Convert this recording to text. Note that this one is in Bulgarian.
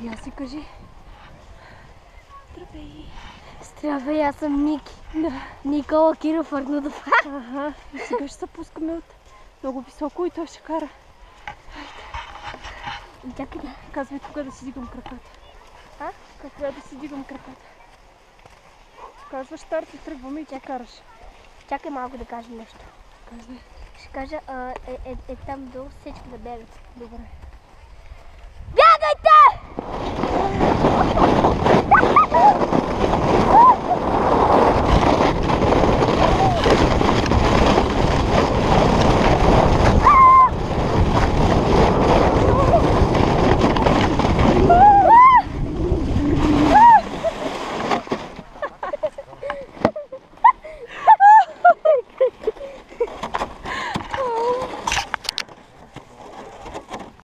Я си кажи. Здравей. Здравей, аз съм Ники. Да. Никола Киров Арнудов. Ага. И сега ще се пускаме от много високо и той ще кара. Чакай. Казвай кога да си дигам краката. А? Кога да си дигам краката. Казваш старт и тръгваме и ти караш. Чакай малко да кажа нещо. Казвай. Ще кажа, там долу всички да бегат. Добре.